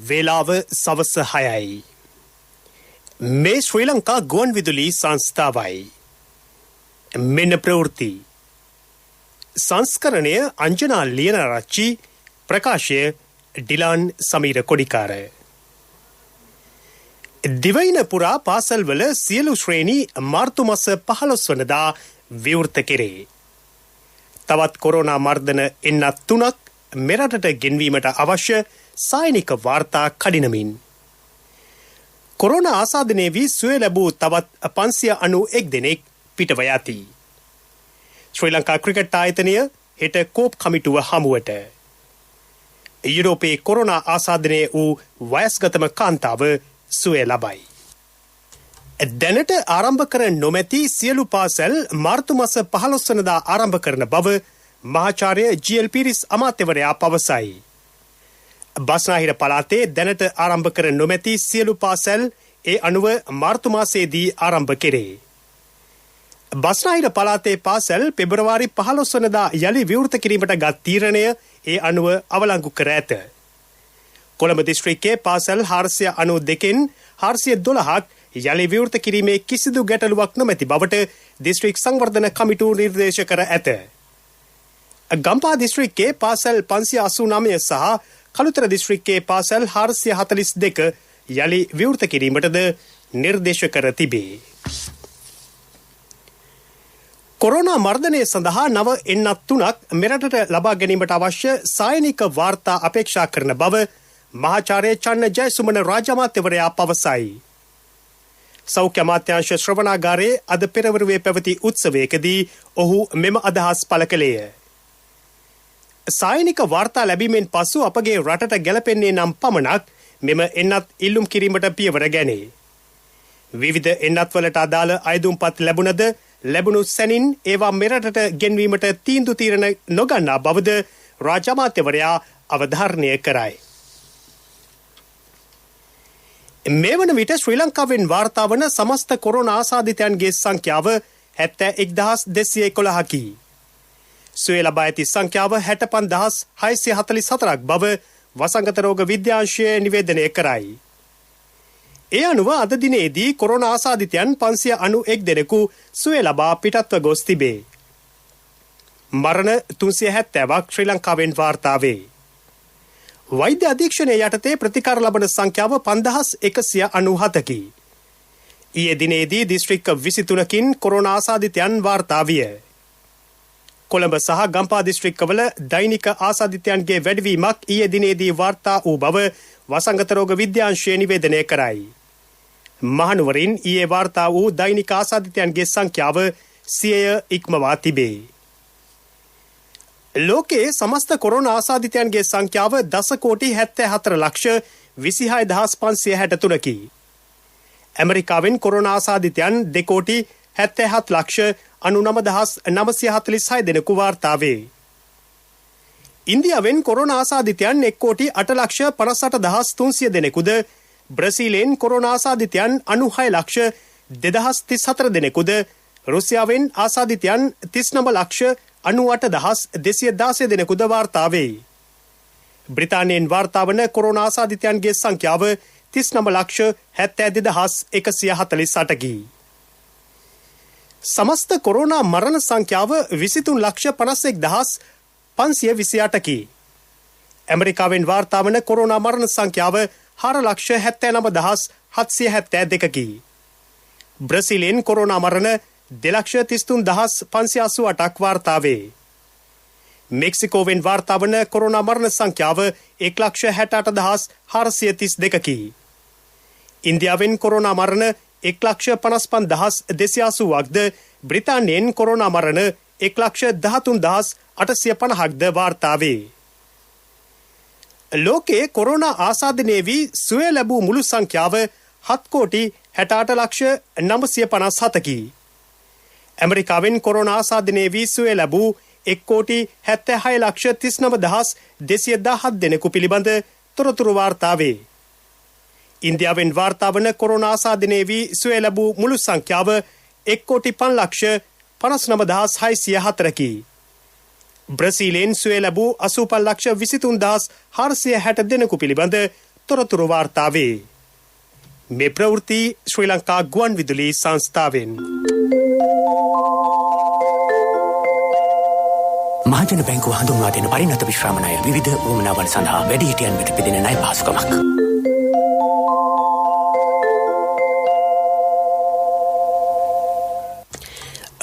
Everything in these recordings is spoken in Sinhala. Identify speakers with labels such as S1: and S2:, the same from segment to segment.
S1: වේලාව සවස 6යි. මේ ශ්‍රී ලංකා ගුවන් විදුලි සංස්ථාවයි. මෙන්න ප්‍රවෘත්ති. සංස්කරණය අංජනා ලියනරච්චි, ප්‍රකාශය ඩිලාන් සමීර කොඩිකාර. දිවයින පුරා පාසල්වල සියලු ශ්‍රේණි මාර්තු මාස 15 වනදා විවෘත කෙරේ. තවත් කොරෝනා මර්ධන එන්නත් 3ක් මෙරටට ගෙන්වීමට අවශ්‍ය සායනික වාර්තා කඩිනමින්. කොරෝනා ආසාදනයේ වී සුවය ලැබූ තවත් 591 දෙනෙක් පිටව යති. ශ්‍රී ලංකා ක්‍රිකට් ආයතනය හෙට කෝප් කමිටුව හමුවට. යුරෝපයේ කොරෝනා ආසාදනයේ වූ වයස්ගතම කාන්තාව සුවය ලබයි. දැනට ආරම්භ කර නොමැති සියලු පාසල් මාර්තු මාස 15 වනදා ආරම්භ කරන බව මහාචාර්ය ජී.එල්. පීරිස් අමාත්‍යවරයා පවසයි. බස්නාහිර පළාතේ දැනට ආරම්භ කර නොමැති සියලු පාසල් ඒ අනුව මාර්තු මාසයේදී ආරම්භ කෙරේ. බස්නාහිර පළාතේ පාසල් පෙබරවාරි 15 වනදා යලි විවෘත කිරීමට ගත් තීරණය ඒ අනුව අවලංගු කර ඇත. කොළඹ දිස්ත්‍රික්කයේ පාසල් 492න් 412ක් යලි විවෘත කිරීමේ කිසිදු ගැටලුවක් නොමැති බවට දිස්ත්‍රික් සංවර්ධන කමිටුව නිර්දේශ කර ඇත. ගම්පහ දිස්ත්‍රික්කයේ පාසල් 589 සහ කළුතර දිස්ත්‍රික්කයේ පාසල් 442 යලි විවෘත කිරීමටද නිර්දේශ කර තිබේ. කොරෝනා මර්ධනය සඳහා නව එන්නත් 3ක් මෙරටට ලබා ගැනීමට අවශ්‍ය සායනික වාර්තා අපේක්ෂා කරන බව මහාචාර්ය චන්න ජයසුමන රාජ්‍යාමාත්‍යවරයා පවසයි. සෞඛ්‍ය අමාත්‍යාංශ ශ්‍රවණාගාරයේ අද පෙරවරුවේ පැවති උත්සවයකදී ඔහු මෙම අදහස් පළ කළේය. සායනික වාර්තා ලැබීමෙන් පසු අපගේ රටට ගැලපෙන්නේ නම් පමණක් මෙම එන්නත් ඉල්ලුම් කිරීමට පියවර ගැනේ. විවිධ එන්නත්වලට අදාළ අයදුම්පත් ලැබුණද ලැබුණු සැනින් ඒවා මෙරටට ගෙන්වීමට තීන්දුව తీරන නොගන්නා බවද රාජ්‍ය අමාත්‍යවරයා අවධාරණය කරයි. මේ වන විට ශ්‍රී ලංකාවෙන් වාර්තා වන සමස්ත කොරෝනා ආසාදිතයන්ගේ සංඛ්‍යාව 71211කි. සුවය ලබා ඇති සංඛ්‍යාව 65644ක් බව වසංගත රෝග විද්‍යාංශය නිවේදනය කරයි. ඒ අනුව අද දිනේදී කොරෝනා ආසාදිතයන් 591 දෙනෙකු සුවය ලබා පිටත්ව ගොස් තිබේ. මරණ 370ක් ශ්‍රී ලංකාවෙන් වාර්තා වේ. වෛද්‍ය අධීක්ෂණය යටතේ ප්‍රතිකාර ලබන සංඛ්‍යාව 5197කි. ඊයේ දිනේදී දිස්ත්‍රික්ක 23කින් කොරෝනා ආසාදිතයන් වාර්තා විය. කොළඹ සහ ගම්පහ දිස්ත්‍රික්කවල දෛනික ආසාදිතයන්ගේ වැඩිවීමක් ඊයේ දිනේදී වාර්තා වූ බව වසංගත රෝග විද්‍යාංශය නිවේදනය කරයි. මහනුවරින් ඊයේ වාර්තා වූ දෛනික ආසාදිතයන්ගේ සංඛ්‍යාව 100 ඉක්මවා තිබේ. ලෝකයේ සමස්ත කොරෝනා ආසාදිතයන්ගේ සංඛ්‍යාව 10,74,26,563කි. ඇමරිකාවෙන් කොරෝනා ආසාදිතයන් 2,77,99,946 දෙනෙකු වාර්තා වේ. ඉන්දියාවෙන් කොරෝනා ආසාදිතයන් 1,58,58,300 දෙනෙකුද, බ්‍රසීලෙන් කොරෝනා ආසාදිතයන් 96,02,34 දෙනෙකුද, රුසියාවෙන් ආසාදිතයන් 39,98,216 දෙනෙකුද වාර්තා වේ. බ්‍රිතාන්‍යයෙන් වාර්තා වන කොරෝනා ආසාදිතයන්ගේ සංඛ්‍යාව 39,72,148කි. සමස්ත කොරෝනා මරණ සංඛ්‍යාව 23,51,528කි. ඇමරිකාවෙන් වාර්තා වන කොරෝනා මරණ සංඛ්‍යාව 4,79,772කි. බ්‍රසීලෙන් කොරෝනා මරණ 2,33,588ක් වාර්තා වේ. මෙක්සිකෝවෙන් වාර්තා වන කොරෝනා මරණ සංඛ්‍යාව 1,68,432කි. ඉන්දියාවෙන් කොරෝනා මරණ 1,55,280ක්ද, බ්‍රිතාන්‍යයෙන් කොරෝනා මරණ 1,13,850ක්ද වාර්තා වේ. ලෝකයේ කොරෝනා ආසාදනයේ වී සුවය ලැබූ මුළු සංඛ්‍යාව 7,68,957කි. ඇමරිකාවෙන් කොරෝනා ආසාදනයේ වී සුවය ලැබූ 1,76,39,217 දෙනෙකු පිළිබඳ තොරතුරු වාර්තා වේ. ඉන්දියාවෙන් වාර්තා වන කොරෝනා ආසාදනයේ වී සුවය ලැබූ මුළු සංඛ්‍යාව 1,05,59,604කි. බ්‍රසීලෙන් සුවය ලැබූ 85,23,460 දෙනෙකු පිළිබඳ තොරතුරු වාර්තාවේ. මේ ප්‍රවෘත්ති ශ්‍රී ලංකා ගුවන් විදුලි සංස්ථාවෙන්.
S2: මහජන බැංකුව හඳුන්වා දෙන පරිණත විශ්‍රාම ණය විවිධ වුවමනාවන් සඳහා වැඩිහිටියන් වෙත පිදෙන ණය පහසුකමක්.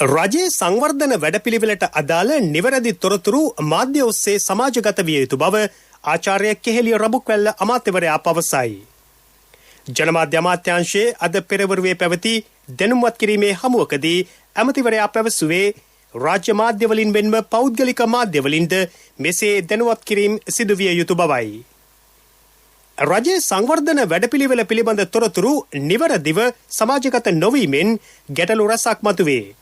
S1: රජයේ සංවර්ධන වැඩපිළිවෙලට අදාළ නිවැරදි තොරතුරු මාධ්‍ය ඔස්සේ සමාජගත විය යුතු බව ආචාර්ය කෙහෙලිය රබුක්වැල්ල අමාත්‍යවරයා පවසයි. ජනමාධ්‍ය අමාත්‍යාංශයේ අද පෙරවරුවේ පැවති දැනුම්වත් කිරීමේ හමුවකදී ඇමතිවරයා පැවසුවේ රාජ්‍ය මාධ්‍යවලින් මෙන්ම පෞද්ගලික මාධ්‍යවලින්ද මෙසේ දැනුවත් කිරීම සිදුවිය යුතු බවයි. රජයේ සංවර්ධන වැඩපිළිවෙල පිළිබඳ තොරතුරු නිවැරදිව සමාජගත නොවීමෙන් ගැටලු රැසක් මතුවේ.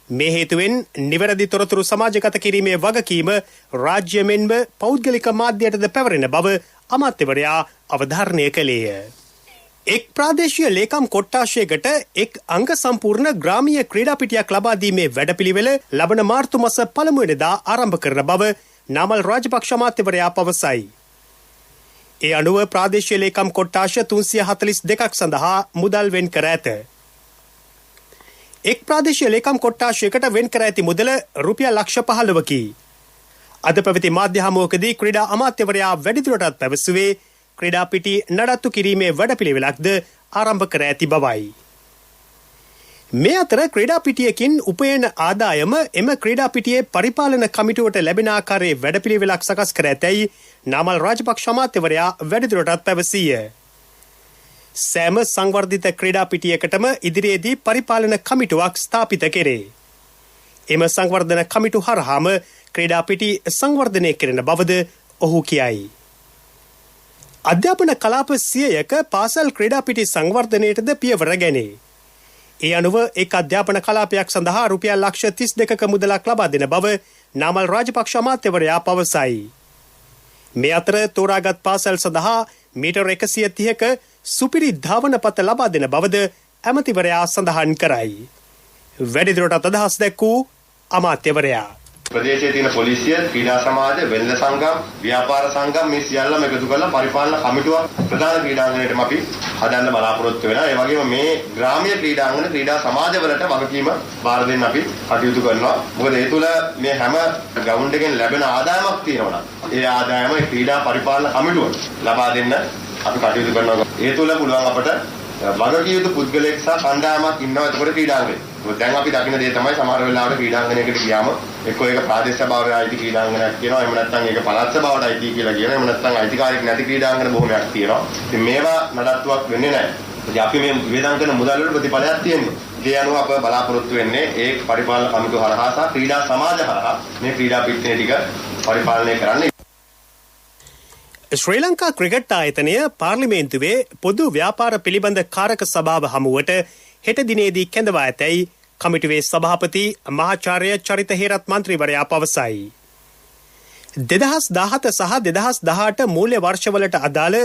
S1: මේ හේතුවෙන් නිවැරදි තොරතුරු සමාජගත කිරීමේ වගකීම රාජ්‍ය මෙන්ම පෞද්ගලික මාධ්‍යයටද පැවරෙන බව අමාත්‍යවරයා අවධාරණය කළේය. එක් ප්‍රාදේශීය ලේකම් කොට්ටාශයකට එක් අංග සම්පූර්ණ ග්‍රාමීය ක්‍රීඩා පිටියක් ලබා දීමේ වැඩපිළිවෙල ලබන මාර්තු මාස 1 වෙනිදා ආරම්භ කරන බව නාමල් රාජපක්ෂ අමාත්‍යවරයා පවසයි. ඒ අනුව ප්‍රාදේශීය ලේකම් කොට්ටාශ 342ක් සඳහා මුදල් වෙන් කර ඇත. එක් ප්‍රාදේශීය ලේකම් කොට්ටාශයකට වෙන් කර ඇති මුදල රුපියල් ලක්ෂ 15කි. අද පැවති මාධ්‍ය හමුවකදී ක්‍රීඩා අමාත්‍යවරයා වැඩිදුරටත් පැවසුවේ ක්‍රීඩා පිටි නඩත්තු කිරීමේ වැඩපිළිවෙලක්ද ආරම්භ කර ඇති බවයි. මේ අතර ක්‍රීඩා පිටියකින් උපයන ආදායම එම ක්‍රීඩා පිටියේ පරිපාලන කමිටුවට ලැබෙන ආකාරයේ වැඩපිළිවෙලක් සකස් කර ඇතැයි නාමල් රාජපක්ෂ අමාත්‍යවරයා වැඩිදුරටත් පැවසීය. සෑම සංවර්ධිත ක්‍රීඩා පිටියකටම ඉදිරියේදී පරිපාලන කමිටුවක් ස්ථාපිත කෙරේ. එම සංවර්ධන කමිටු හරහාම ක්‍රීඩා පිටි සංවර්ධනය කෙරෙන බවද ඔහු කියයි. අධ්‍යාපන කලාප 100ක පාසල් ක්‍රීඩා පිටි සංවර්ධනයටද පියවර ගැනේ. ඒ අනුව එක් අධ්‍යාපන කලාපයක් සඳහා රුපියල් ලක්ෂ 32ක මුදලක් ලබා දෙන බව නාමල් රාජපක්ෂ අමාත්‍යවරයා පවසයි. මේ අතර තෝරාගත් පාසල් සඳහා මීටර් 130ක සුපිරි ධාවන පත ලබා දෙන බවද ඇමතිවරයා සඳහන් කරයි. වැඩිදුරටත් අදහස් දැක්වූ අමාත්‍යවරයා
S3: ප්‍රදේශයේ තියෙන පොලිසිය, ක්‍රීඩා සමාජ, වෙළඳ සංගම්, ව්‍යාපාර සංගම් මේ සියල්ලම එකතු කරලා පරිපාලන කමිටුවක් ප්‍රධාන ක්‍රීඩාංගණයටම අපි හදන්න බලාපොරොත්තු වෙනවා. ඒ වගේම මේ ග්‍රාමීය ක්‍රීඩාංගන, ක්‍රීඩා සමාජවලට වගකීම බාර දෙන්න අපි කටයුතු කරනවා. මොකද ඒ තුල මේ හැම ග්‍රවුන්ඩ් එකෙන් ලැබෙන ආදායමක් තියෙනවා. ඒ ආදායම ක්‍රීඩා පරිපාලන කමිටුවට ලබා දෙන්න අපි කටයුතු කරනවා. ඒ තුල පුළුවන් අපට වගකීම් යුතු පුද්ගලයෙක් සහ කණ්ඩායමක් ඉන්නවා එතකොට ක්‍රීඩාංගනේ. දැන් අපි දකින්න දේ තමයි සමහර වෙලාවට ක්‍රීඩාංගනයකට ගියාම එක්කෝ ඒක ප්‍රාදේශීය සභාවට අයිති ක්‍රීඩාංගනයක් කියනවා. එහෙම නැත්නම් ඒක පළාත් සභාවට අයිති කියලා කියනවා. එහෙම නැත්නම් අයිතිකාරයෙක් නැති ක්‍රීඩාංගන බොහොමයක් තියෙනවා. ඉතින් මේවා නඩත්තුවක් වෙන්නේ නැහැ. ඉතින් අපි මේ විවේදම් කරන මුදල් වල ප්‍රතිඵලයක් තියෙනවා. ඒ අනුව අප බලාපොරොත්තු වෙන්නේ ඒ පරිපාලන කමිටුව හරහා සහ ක්‍රීඩා සමාජ හරහා මේ ක්‍රීඩා පිටිනේ ටික පරිපාලනය කරන්න.
S1: ශ්‍රී ලංකා ක්‍රිකට් ආයතනය පාර්ලිමේන්තුවේ පොදු ව්‍යාපාර පිළිබඳ කාරක සභාව හමුවට හෙට දිනේදී කැඳවා ඇතැයි කමිටුවේ සභාපති මහාචාර්ය චරිත හේරත් මන්ත්‍රීවරයා පවසයි. 2017 සහ 2018 මූල්‍ය වර්ෂවලට අදාළ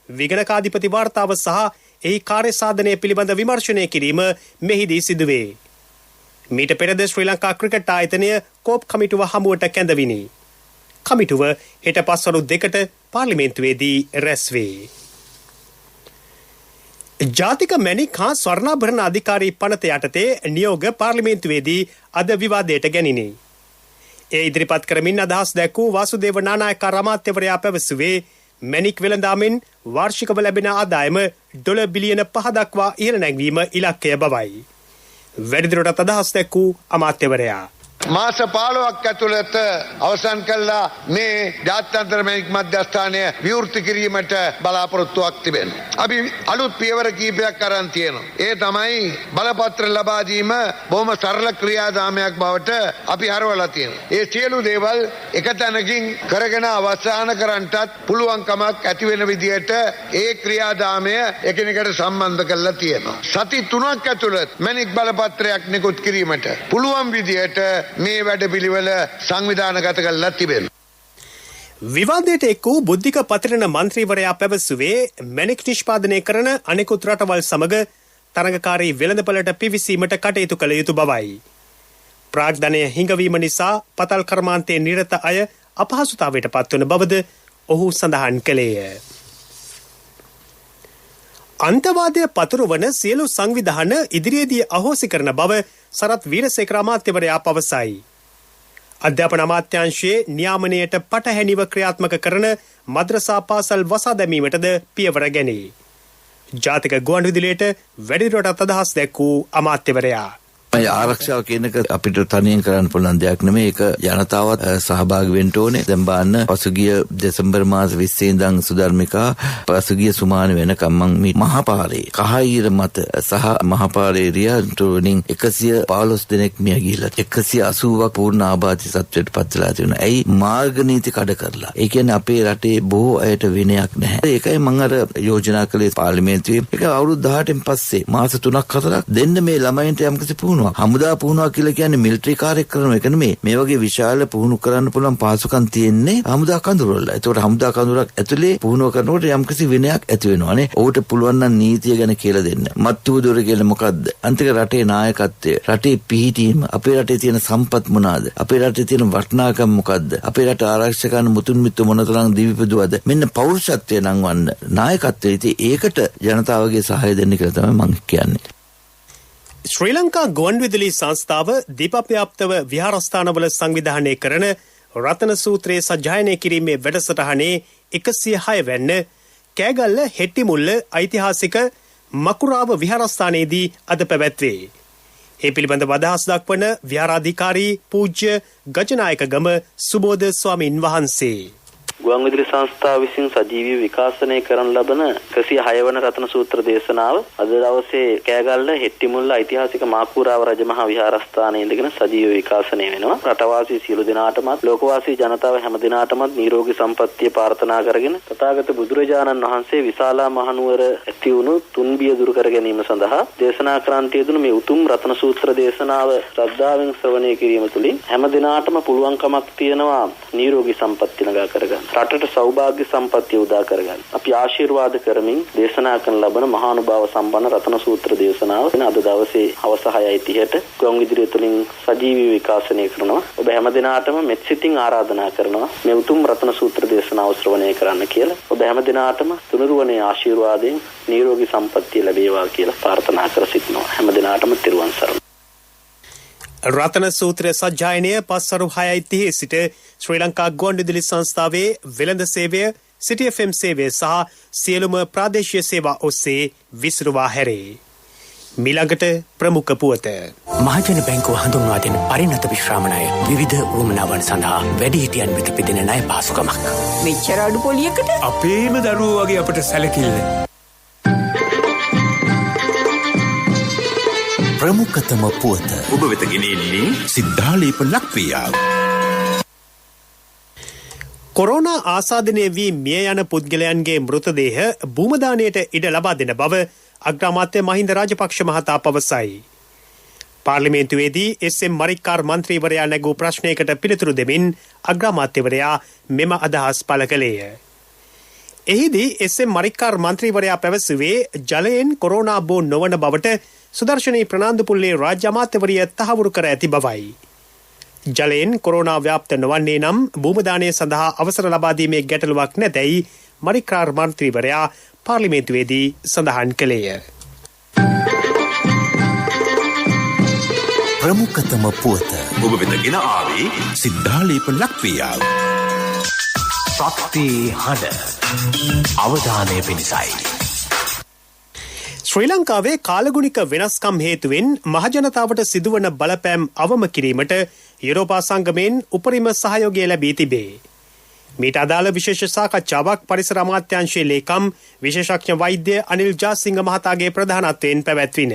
S1: විගණකාධිපති වාර්තාව සහ එහි කාර්ය සාධනය පිළිබඳ විමර්ශනය කිරීම මෙහිදී සිදුවේ. මීට පෙරද ශ්‍රී ලංකා ක්‍රිකට් ආයතනය කෝප් කමිටුව හමුවට කැඳවිනි. කමිටුව හෙට පස්වරු 2ට පාර්ලිමේන්තුවේදී රැස්වේ. ජාතික මැණික් හා ස්වර්ණාභරණ අධිකාරී පනත යටතේ නියෝග පාර්ලිමේන්තුවේදී අද විවාදයට ගැනිණි. ඒ ඉදිරිපත් කරමින් අදහස් දැක්වූ වාසුදේව නානායක අමාත්‍යවරයා පැවසුවේ මැණික් වෙළඳාමෙන් වාර්ෂිකව ලැබෙන ආදායම ඩොලර් බිලියන 5 දක්වා ඉහළ නැංවීම ඉලක්කය බවයි. වැඩිදුරටත් අදහස් දැක්වූ අමාත්‍යවරයා
S4: මාස 15ක් ඇතුළත අවසන් කළා මේ ජාත්‍යන්තර මැණික් මධ්‍යස්ථානය විවෘත කිරීමට බලාපොරොත්තුවක් තිබෙනවා. අපි අලුත් පියවර කීපයක් අරන් තියෙනවා. ඒ තමයි බලපත්‍ර ලබා දීම බොහොම සරල ක්‍රියාදාමයක් බවට අපි හරවලා තියෙනවා. ඒ සියලු දේවල් එක තැනකින් කරගෙන අවසන් කරන්නටත් පුළුවන්කමක් ඇති වෙන විදිහට ඒ ක්‍රියාදාමය එකිනෙකට සම්බන්ධ කරලා තියෙනවා. සති 3ක් ඇතුළත මැණික් බලපත්‍රයක් නිකුත් කිරීමට පුළුවන් විදිහට මේ වැඩ පිළිවෙල සංවිධානගත කරලා තිබෙනවා.
S1: විවාදයට එක් වූ බුද්ධික පතිරණ මන්ත්‍රීවරයා පැවසුවේ මැණික් නිෂ්පාදනය කරන අනෙකුත් රටවල් සමග තරඟකාරී වෙළඳපළට පිවිසීමට කටයුතු කළ යුතු බවයි. ප්‍රාග්ධනය හිඟවීම නිසා පතල් කර්මාන්තයේ නිරත අය අපහසුතාවයට පත්වන බවද ඔහු සඳහන් කළේය. අන්තවාදය පතුරවන සියලු සංවිධාන ඉදිරියේදී අහෝසි කරන බව සරත් වීරසේකර අමාත්‍යවරයා පවසයි. අධ්‍යාපන අමාත්‍යාංශයේ නියාමනයට පටහැනිව ක්‍රියාත්මක කරන මද්‍රසා පාසල් වසා දැමීමටද පියවර ගැනේ. ජාතික ගුවන්විදුලියට වැඩිදුරටත් අදහස් දැක්වූ අමාත්‍යවරයා
S5: ආරක්ෂාව කියන එක අපිට තනියෙන් කරන්න පුළුවන් දෙයක් නෙමෙයි. ඒක ජනතාවත් සහභාගී වෙන්න ඕනේ. දැන් බලන්න පසුගිය දෙසැම්බර් මාස 20 ඉඳන් සුධර්මිකා පසුගිය සුමාන වෙනකම් මම මහපාරේ කහයිර මත සහ මහපාරේ රියන්ට වලින් 115 දෙනෙක් මිය ගිහිල්ලා 180ක් පූර්ණ ආබාධිත සත්වයට පත් වෙලා තියෙනවා. ඇයි මාර්ග නීති කඩ කරලා. ඒ කියන්නේ අපේ රටේ බොහෝ අයට විනයක් නැහැ. ඒකයි මම අර යෝජනා කළේ පාර්ලිමේන්තුවේ. ඒක අවුරුදු 18න් පස්සේ මාස 3-4ක් දෙන්න මේ ළමයින්ට යම්කිසි පුහුණුවක්. හමුදා පුහුණුවක් කියලා කියන්නේ මිලිටරි කාර්යක්‍රම එක නෙමෙයි. මේ වගේ විශාල පුහුණු කරන්න පුළුවන් පාසුකම් තියෙන්නේ හමුදා කඳුරවල. ඒතකොට හමුදා කඳුරක් ඇතුලේ පුහුණුව කරනකොට යම්කිසි විනයක් ඇති වෙනවානේ. ඔහුට පුළුවන් නම් නීතිය ගැන කියලා දෙන්න. මත්තුදුර කියලා මොකද්ද? අන්තික රටේ නායකත්වය, රටේ පිහිටීම, අපේ රටේ තියෙන සම්පත් මොනවාද? අපේ රටේ තියෙන වටිනාකම් මොකද්ද? අපේ රට ආරක්ෂා කරන මුතුන් මිත්තු මොනතරම් දිවිපදුවද? මෙන්න පෞරුෂත්වය නම් වන්න නායකත්වයේ ඉතින් ඒකට ජනතාවගේ සහාය දෙන්න කියලා තමයි මම කියන්නේ.
S1: ශ්‍රී ලංකා ගුවන්විදුලි සංස්ථාව දීපව්‍යාප්තව විහාරස්ථානවල සංවිධානය කරන රතන සූත්‍රයේ සජ්ජායනය කිරීමේ වැඩසටහනේ 106 වැන්න කෑගල්ල හෙට්ටිමුල්ල ඓතිහාසික මකුරාව විහාරස්ථානයේදී අද පැවැත්වේ. ඒ පිළිබඳව අදහස් දක්වන විහාරාධිකාරී පූජ්‍ය ගජනායකගම සුබෝධ ස්වාමින් වහන්සේ
S6: ගුවන්විදුලි සංස්ථාව විසින් සජීවී විකාශනය කරන ලබන 106 වන රතන සූත්‍ර දේශනාව අද දවසේ කෑගල්ල හෙට්ටිමුල්ල ඓතිහාසික මාකුරාව රජමහා විහාරස්ථානයේ ඉඳගෙන සජීවී විකාශනය වෙනවා. රටවාසී සියලු දෙනාටමත් ලෝකවාසී ජනතාව හැම දිනාටමත් නිරෝගී සම්පන්නිය ප්‍රාර්ථනා කරගෙන තථාගත බුදුරජාණන් වහන්සේ විශාලා මහනුවර ඇති වුණු තුන්බිය දුරු කර ගැනීම සඳහා දේශනා ක්‍රාන්තිය යෙදුණු මේ උතුම් රතන සූත්‍ර දේශනාව ශ්‍රද්ධාවෙන් ශ්‍රවණය කිරීම තුළින් හැම දිනාටම පුළුවන්කමක් තියෙනවා නිරෝගී සම්පන්නිය නගා කරගන්න. රටට සෞභාග්‍ය සම්පත්තිය උදා කරගන්න. අපි ආශිර්වාද කරමින් දේශනා කරන ලබන මහානුභාව සම්පන්න රතන සූත්‍ර දේශනාව අද දවසේ හවස 6:30ට ගුවන්විදුලිය තුලින් සජීවී විකාශනය කරනවා. ඔබ හැම දිනාටම මෙත් සිතින් ආරාධනා කරනවා මේ උතුම් රතන සූත්‍ර දේශනාව ශ්‍රවණය කරන්න කියලා. ඔබ හැම දිනාටම තුනුරුවනේ ආශිර්වාදයෙන් නිරෝගී සම්පත්තිය ලැබේවා කියලා ප්‍රාර්ථනා කර සිටිනවා. හැම දිනාටම තෙරුවන් සරණයි.
S1: රතන සූත්‍ර සජ්ජායනය පස්වරු 6:30 සිට ශ්‍රී ලංකා ගුවන්විදුලි සංස්ථාවේ වෙළඳ සේවය, සිටි FM සේවය සහ සියලුම ප්‍රාදේශීය සේවා ඔස්සේ විසිරුවා හැරේ. මිළඟට ප්‍රමුඛ පුවත.
S2: මහජන බැංකුව හඳුන්වා දෙන පරිණත විශ්‍රාම ණය විවිධ උවමනාවන් සඳහා වැඩිහිටියන් වෙත පිදෙන ණය පහසුකමක්.
S7: මෙච්චර අඩු පොලියකට
S8: අපේම දරුවෝ වගේ අපට සැලකිල්ල.
S9: ප්‍රමුඛතම පුවත ඔබ වෙත ගෙනෙන්නේ සිද්ධාලේප ලක්වියාව.
S1: කොරෝනා ආසාදනය වී මිය යන පුද්ගලයන්ගේ මෘතදේහ භූමදානයට ඉඩ ලබා දෙන බව අග්‍රාමාත්‍ය මහින්ද රාජපක්ෂ මහතා පවසයි. පාර්ලිමේන්තුවේදී SM මරික්කාර් මන්ත්‍රීවරයා නැගූ ප්‍රශ්නයකට පිළිතුරු දෙමින් අග්‍රාමාත්‍යවරයා මෙම අදහස් පළ කළේය. එහිදී SM මරික්කාර් මන්ත්‍රීවරයා පැවසුවේ ජලයෙන් කොරෝනා බෝ නොවන බවට සුදර්ශනී ප්‍රනාන්දුපුල්ලේ රාජ්‍ය අමාත්‍යවරිය තහවුරු කර ඇති බවයි. ජලයෙන් කොරෝනා ව්‍යාප්ත නොවන්නේ නම් භූමදානය සඳහා අවසර ලබා දීමේ ගැටලුවක් නැතැයි මරික්කාර් මන්ත්‍රීවරයා පාර්ලිමේන්තුවේදී සඳහන් කළේය.
S9: ප්‍රමුඛතම පුවත ඔබ වෙත ගෙන ආවේ සිද්ධාලේප ලක්වියාව.
S2: ශක්ති හඬ අවධානය පිණිසයි.
S1: ශ්‍රී ලංකාවේ කාලගුණික වෙනස්කම් හේතුවෙන් මහජනතාවට සිදුවන බලපෑම් අවම කිරීමට යුරෝපා සංගමයෙන් උපරිම සහයෝගය ලැබී තිබේ. මීට අදාළ විශේෂ සාකච්ඡාවක් පරිසර අමාත්‍යාංශයේ ලේකම් විශේෂඥ වෛද්‍ය අනිල් ජාසිංහ මහතාගේ ප්‍රධානත්වයෙන් පැවැත්වින.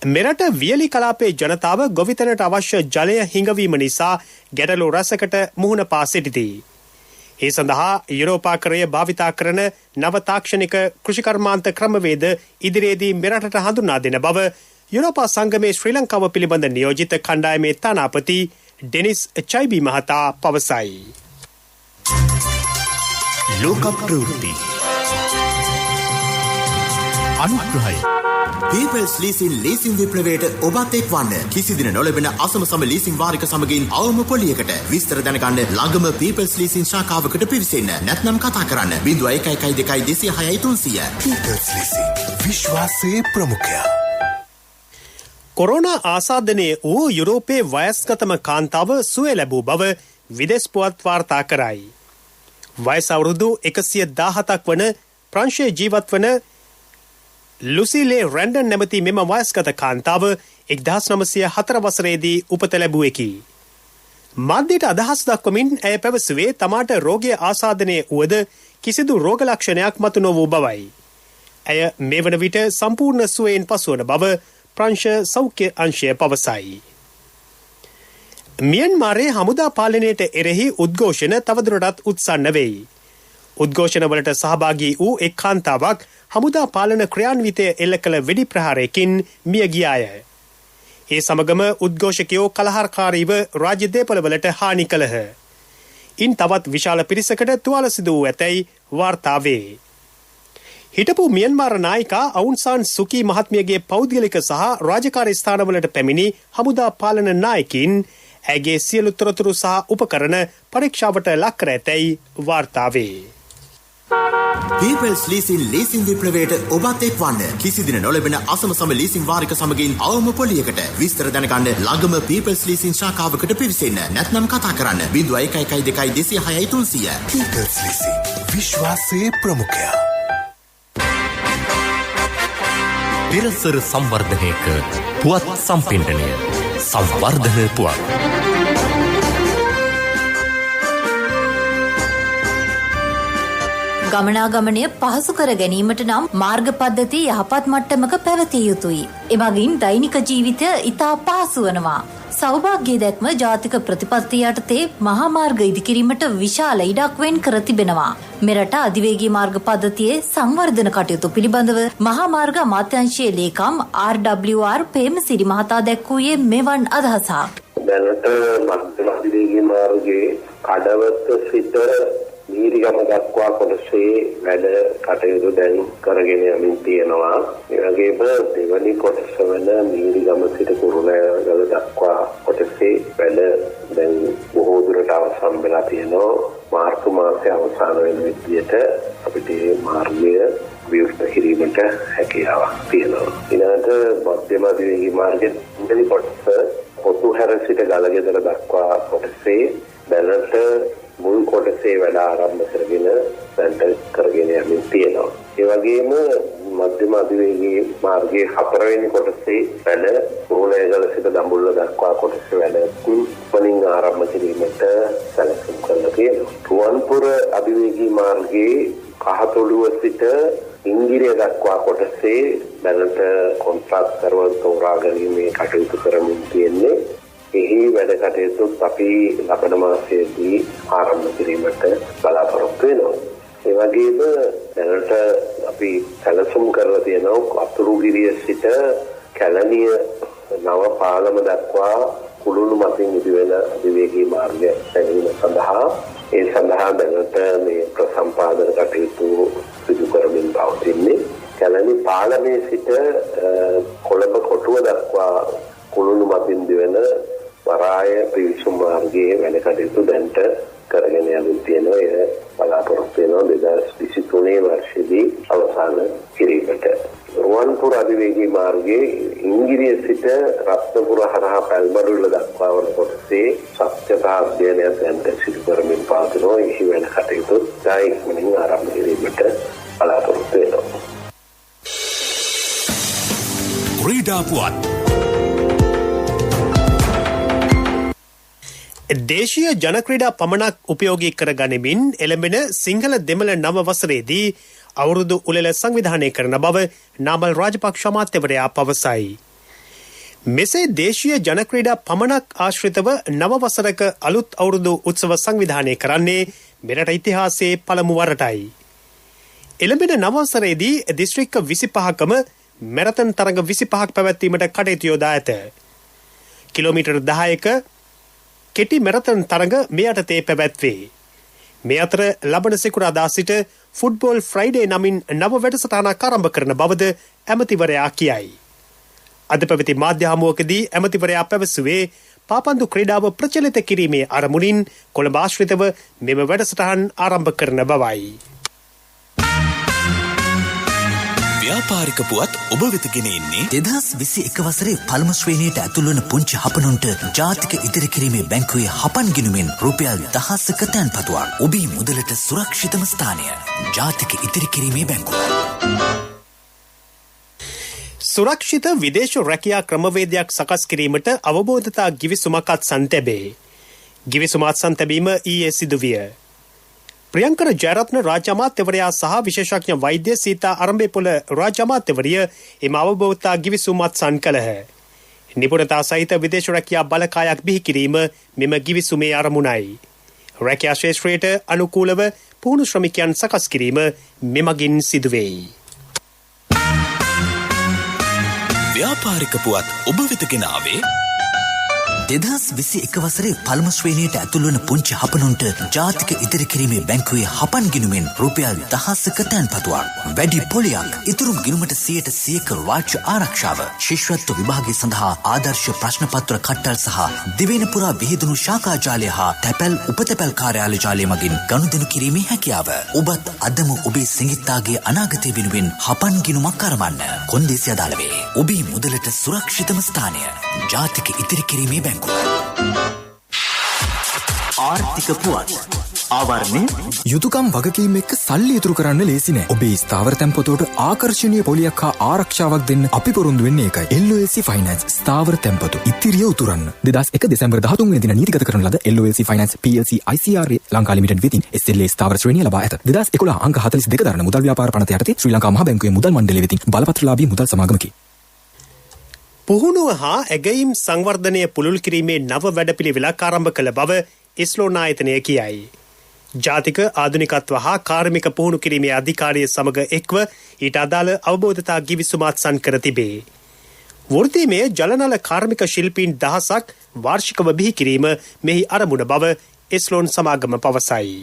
S1: මෙරට වියලි කලාපයේ ජනතාව ගොවිතැනට අවශ්‍ය ජලය හිඟවීම නිසා ගැටලු රැසකට මුහුණ පා සිටිති. ඒ සඳහා යුරෝපාකරය භාවිතා කරන නව තාක්ෂණික කෘෂිකර්මාන්ත ක්‍රමවේද ඉදිරියේදී මෙරටට හඳුන්වා දෙන බව යුරෝපා සංගමේ ශ්‍රී ලංකාව පිළිබඳ නියෝජිත කණ්ඩායමේ තානාපති ඩෙනිස් චයිබි මහතා පවසයි.
S9: ලෝක ප්‍රවෘත්ති අනුග්‍රහය People's Leasing ලීසින් විප්ලවයට ඔබත් එක්වන්න. කිසි දින නොලැබෙන අසම සම ලීසින් වාරික සමගින් අවම පොලියකට විස්තර දැනගන්න ළඟම People's Leasing ශාඛාවකට පිවිසෙන්න. නැත්නම් කතා කරන්න 0112 206 People's Leasing විශ්වාසයේ ප්‍රමුඛයා.
S1: කොරෝනා ආසාදනයේ වූ යුරෝපයේ වයස්ගතම කාන්තාව සුවය ලැබූ බව විදෙස් පුවත් වාර්තා කරයි. වයස අවුරුදු 117ක් වන ප්‍රංශයේ ජීවත් වන ලුසිලේ රැන්ඩන් නැමැති මෙම වයස්ගත කාන්තාව 1904 වසරේදී උපත ලැබුවෙකි. මාධ්‍යයට අදහස් දක්වමින් ඇය පැවසුවේ තමාට රෝගය ආසාදනය වුවද කිසිදු රෝග ලක්ෂණයක් මතු නොවූ බවයි. ඇය මේ වන විට සම්පූර්ණ සුවයෙන් පසුවන බව ප්‍රංශ සෞඛ්‍ය අංශය පවසයි. මියන්මාරයේ හමුදා පාලනයට එරෙහි උද්ඝෝෂණ තවදුරටත් උත්සන්න වෙයි. උද්ඝෝෂණවලට සහභාගී වූ එක් කාන්තාවක් හමුදා පාලන ක්‍රියාන්විතය එල්ල කළ වෙඩි ප්‍රහාරයකින් මිය ගියාය. ඒ සමගම උද්ඝෝෂකයෝ කලහරකාරීව රාජ්‍ය දේපළවලට හානි කළහ. ඉන් තවත් විශාල පිරිසකට තුවාල සිදු වූ ඇතැයි වාර්තා වේ. හිටපු මියන්මාර නායිකා අවුන් සාන් සුකී මහත්මියගේ පෞද්ගලික සහ රාජකාරී ස්ථානවලට පැමිණි හමුදා පාලන නායකින් ඇගේ සියලු තොරතුරු සහ උපකරණ පරීක්ෂාවට ලක් කර ඇතැයි වාර්තා වේ.
S9: People's Leasing ලීසින් විප්ලවයට ඔබත් එක්වන්න. කිසි දින නොලැබෙන අසම සම ලීසින් වාරික සමගින් අවම පොලියකට විස්තර දැනගන්න ළඟම People's Leasing ශාඛාවකට පිවිසෙන්න. නැත්නම් කතා කරන්න 0112 206 People's Leasing විශ්වාසයේ ප්‍රමුඛයා.
S10: පිරසර සංවර්ධනයක පුවත් සම්පින්ඩනය සංවර්ධන පුවත්.
S11: ගමනාගමනය පහසු කර ගැනීමට නම් මාර්ග පද්ධති යහපත් මට්ටමක පැවතිය යුතුයි. එමගින් දෛනික ජීවිතය ඉතා පහසු වනවා. සෞභාග්‍ය දැක්ම ජාතික ප්‍රතිපත්තිය යටතේ මහා මාර්ග ඉදිකිරීමට විශාල ඉඩක් වෙන් කර තිබෙනවා. මෙරට අධිවේගී මාර්ග පද්ධතියේ සංවර්ධන කටයුතු පිළිබඳව මහා මාර්ග අමාත්‍යාංශයේ ලේකම් RWR පේමසිරි මහතා දැක්වූයේ මෙවන් අදහසක්.
S12: දැනට මධ්‍යම අධිවේගී මාර්ගයේ කඩවත සිට නීරිගම දක්වා කොටසේ වැඩ කටයුතු දැන් කරගෙන යමින් තියෙනවා. ඒ වගේම දෙවැනි කොටස වන නීරිගම සිට කුරුණෑගල දක්වා කොටසේ වැඩ දැන් බොහෝ දුරට අවසන් වෙලා තියෙනවා. මාර්තු මාසයේ අවසාන වෙන විදිහට අපිට මේ මාර්ගය විවෘත කිරීමට හැකියාවක් තියෙනවා. ඊළඟට මධ්‍යම අධිවේගී මාර්ගයේ දෙවැනි කොටස පොතුහැර සිට ගලගෙදර දක්වා කොටසේ දැනට මුල් කොටසේ වැඩ ආරම්භ කරගෙන දැන් කරගෙන යමින් තියෙනවා. ඒ වගේම මධ්‍යම අධිවේගී මාර්ගයේ 4 වෙනි කොටසේ වැඩ කුරුණෑගල සිට දඹුල්ල දක්වා කොටසේ වැඩ කුපණින් ආරම්භ කිරීමට සැලසුම් කරලා තියෙනවා. රුවන්පුර අධිවේගී මාර්ගයේ කහතොළුව සිට ඉංගිරිය දක්වා කොටසේ දැනට කොන්ත්‍රාත්කරුවන් තෝරා ගැනීමේ කටයුතු කරමින් තියෙන්නේ. එහි වැඩ කටයුතුත් අපි ලබන මාසයේදී ආරම්භ කිරීමට බලාපොරොත්තු වෙනවා. ඒ වගේම දැනට අපි සැලසුම් කරලා තියෙනවා අතුරුගිරිය සිට කැලණිය නව පාලම දක්වා කුළුණු මතින් ඉදිවෙන අධිවේගී මාර්ගය පැනවීම සඳහා ඒ සඳහා දැනට මේ ප්‍රසම්පාදන කටයුතු සිදු කරමින් පවතින්නේ. කැලණි පාලමේ සිට කොළඹ කොටුව දක්වා කුළුණු මතින් දිවෙන වරාය පිවිසුම් මාර්ගයේ වැඩ කටයුතු දැන්ට කරගෙන යමින් තියෙනවා. ඒ බලාපොරොත්තු වෙනවා 2023 වර්ෂයේදී අවසන් කිරීමට. රුවන්පුර අධිවේගී මාර්ගයේ ඉංගිරිය සිට රත්නපුර හරහා පැල්බඩුල්ල දක්වා වන කොටසේ සත්‍යතා අධ්‍යයනයක් දැන්ට සිදු කරමින් පවතිනවා. එහි වැඩ කටයුතු ඉක්මනින් ආරම්භ කිරීමට බලාපොරොත්තු වෙනවා.
S10: ක්‍රීඩා පුවත්.
S1: දේශීය ජනක්‍රීඩා පමණක් උපයෝගී කර ගනිමින් එළඹෙන සිංහල දෙමළ නව වසරේදී අවුරුදු උළෙල සංවිධානය කරන බව නාමල් රාජපක්ෂ අමාත්‍යවරයා පවසයි. මෙසේ දේශීය ජනක්‍රීඩා පමණක් ආශ්‍රිතව නව වසරක අලුත් අවුරුදු උත්සව සංවිධානය කරන්නේ මෙරට ඉතිහාසයේ පළමු වරටයි. එළඹෙන නව වසරේදී දිස්ත්‍රික්ක 25කම මැරතන් තරඟ 25ක් පැවැත්වීමට කටයුතු යොදා ඇත. කිලෝමීටර් 10ක කෙටි මැරතන් තරඟ මේ යටතේ පැවැත්වේ. මේ අතර ලබන සිකුරාදා සිට ෆුට්බෝල් ෆ්‍රයිඩේ නමින් නව වැඩසටහනක් ආරම්භ කරන බවද ඇමතිවරයා කියයි. අද පැවති මාධ්‍ය හමුවකදී ඇමතිවරයා පැවසුවේ පාපන්දු ක්‍රීඩාව ප්‍රචලිත කිරීමේ අරමුණින් කොළඹ ආශ්‍රිතව මෙම වැඩසටහන් ආරම්භ කරන බවයි.
S13: ව්‍යාපාරික පුවත් ඔබ වෙත ගෙන එන්නේ 2021 වසරේ පළමු ශ්‍රේණියට ඇතුළු වන පුංචි හපනුන්ට ජාතික ඉදිරි කිරීමේ බැංකුවේ හපන් ගිණුමෙන් රුපියල් 1000ක තැන්පතුවක්. ඔබේ මුදලට සුරක්ෂිතම ස්ථානය ජාතික ඉදිරි කිරීමේ බැංකුව.
S1: සුරක්ෂිත විදේශ රැකියා ක්‍රමවේදයක් සකස් කිරීමට අවබෝධතා ගිවිසුමක් අත්සන් තැබේ. ගිවිසුම අත්සන් තැබීම ඊයේ සිදුවිය. ප්‍රියංකර ජයරත්න රාජ්‍ය අමාත්‍යවරයා සහ විශේෂඥ වෛද්‍ය සීතා අරඹේපොළ රාජ්‍ය අමාත්‍යවරිය එම අවබෝධතා ගිවිසුම අත්සන් කළහ. නිපුණතා සහිත විදේශ රැකියා බලකායක් බිහි කිරීම මෙම ගිවිසුමේ අරමුණයි. රැකියා ශේෂ්ත්‍රයට අනුකූලව පුහුණු ශ්‍රමිකයන් සකස් කිරීම මෙමගින් සිදුවෙයි.
S13: ව්‍යාපාරික පුවත් ඔබ වෙත ගෙන ආවේ 2021 වසරේ පළමු ශ්‍රේණියට ඇතුළු වන පුංචි හපනුන්ට ජාතික ඉදිරි කිරීමේ බැංකුවේ හපන් ගිණුමෙන් රුපියල් 1000ක තැන්පතුවක්. වැඩි පොලියක් ඉතුරු ගිණුමට 100% රාජ්‍ය ආරක්ෂාව. ශිෂ්‍යත්ව විභාගය සඳහා ආදර්ශ ප්‍රශ්න පත්‍ර කට්ටල් සහ දිවයින පුරා විහිදුණු ශාඛා ජාලය හා තැපැල් උපතැපැල් කාර්යාල ජාලය මගින් ගනුදෙනු කිරීමේ හැකියාව. ඔබත් අදම ඔබේ සිඟිත්තාගේ අනාගතය වෙනුවෙන් හපන් ගිණුමක් කරවන්න. කොන්දේසි අදාළ වේ. ඔබේ මුදලට සුරක්ෂිතම ස්ථානය ජාතික ඉදිරි කිරීමේ බැංකුව. ආර්ථික පුවත් ආවරණය
S14: යුතුයකම් වගකීම් එක්ක සල්ලි ඉතුරු කරන්න ලේසි නෑ. ඔබේ ස්ථාවර තැන්පතට ආකර්ෂණීය පොලියක් හා ආරක්ෂාවක් දෙන්න අපි පොරොන්දු වෙන්නේ ඒකයි. LOLC Finance ස්ථාවර තැන්පතු ඉතිරිය උතුරන්න. 2001 දෙසැම්බර් 13 වෙනි දින නීතිගත කරන ලද LOLC Finance PLC ICRA Lanka limited වෙතින් SLA ස්ථාවර ශ්‍රේණිය ලබා ඇත. 2011 අංක 42 දරන මුදල් ව්‍යාපාර පනත යටතේ ශ්‍රී ලංකා මහා බැංකුවේ මුදල් මණ්ඩලය වෙතින් බලපත්‍රලාභී මුදල් සමාගමකි.
S1: පුහුණුව හා ඇගයීම් සංවර්ධනය පුළුල් කිරීමේ නව වැඩපිළිවෙලක් ආරම්භ කළ බව ඉස්ලෝන් ආයතනය කියයි. ජාතික ආධුනිකත්ව හා කාර්මික පුහුණු කිරීමේ අධිකාරිය සමග එක්ව ඊට අදාළ අවබෝධතා ගිවිසුම අත්සන් කර තිබේ. වෘත්තීමය ජලනල කාර්මික ශිල්පීන් 1000ක් වාර්ෂිකව බිහි කිරීම මෙහි අරමුණ බව ඉස්ලෝන් සමාගම පවසයි.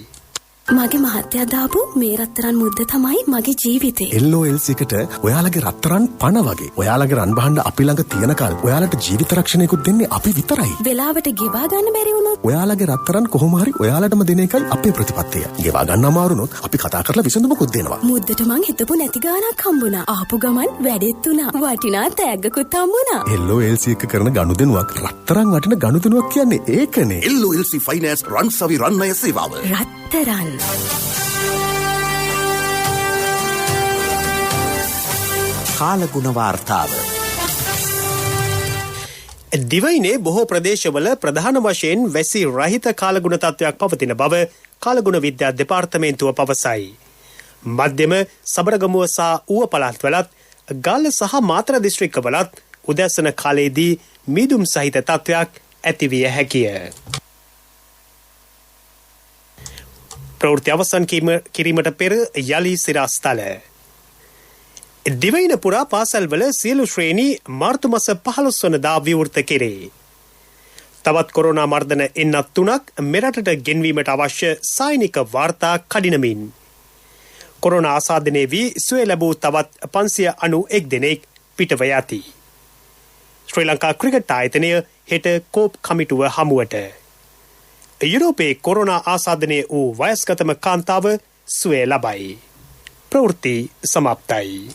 S15: මගේ මහත්තයා දාපු මේ රත්තරන් මුද්ද තමයි මගේ ජීවිතේ.
S16: LOLC එකට ඔයාලගේ රත්තරන් පණ වගේ. ඔයාලගේ රන් බහඬ අපි ළඟ තියනකල් ඔයාලට ජීවිත රක්ෂණයකුත් දෙන්නේ අපි විතරයි.
S15: වෙලාවට ගෙවා ගන්න බැරි වුණොත්
S16: ඔයාලගේ රත්තරන් කොහොම හරි ඔයාලටම දෙන එකයි අපේ ප්‍රතිපත්තිය. ගෙවා ගන්න අමාරු වුණොත් අපි කතා කරලා විසඳුමකුත් දෙනවා.
S15: මුද්දට මං හිතපු නැති ගාණක් හම්බුණා. ආපු ගමන් වැඩෙත් උනා. වටිනා තෑග්ගකුත් හම්බුණා.
S16: LOLC එක කරන ගනුදෙනුවක් රත්තරන් වටින ගනුදෙනුවක් කියන්නේ ඒකනේ.
S9: LOLC Finance රන්සවි රන්නය සේවාව.
S15: රත්තරන්
S13: කාලගුණ වාර්තාව.
S1: දිවයිනේ බොහෝ ප්‍රදේශවල ප්‍රධාන වශයෙන් වැසි රහිත කාලගුණ තත්ත්වයක් පවතින බව කාලගුණ විද්‍යා දෙපාර්තමේන්තුව පවසයි. මධ්‍යම සබරගමුව සහ ඌව පළාත්වලත් ගාල්ල සහ මාතර දිස්ත්‍රික්කවලත් උදැසන කාලයේදී මීදුම් සහිත තත්ත්වයක් ඇතිවිය හැකිය. ප්‍රවෘත්ති අවසන් කිරීමට පෙර යලි සිරස්තල. දිවයින පුරා පාසල්වල සියලු ශ්‍රේණි මාර්තු මස 15 වනදා විවෘත කෙරේ. තවත් කොරෝනා මර්ධන එන්නත් 3ක් මෙරටට ගෙන්වීමට අවශ්‍ය සායනික වාර්තා කඩිනමින්. කොරෝනා ආසාදනය වී සුවය ලැබූ තවත් 591 දෙනෙක් පිටව යති. ශ්‍රී ලංකා ක්‍රිකට් ආයතනය හෙට කෝප් කමිටුව හමුවට. යුරෝපයේ කොරෝනා ආසාදනය වූ වයස්ගතම කාන්තාව සුවය ලබයි. ප්‍රවෘත්ති සමාප්තයි.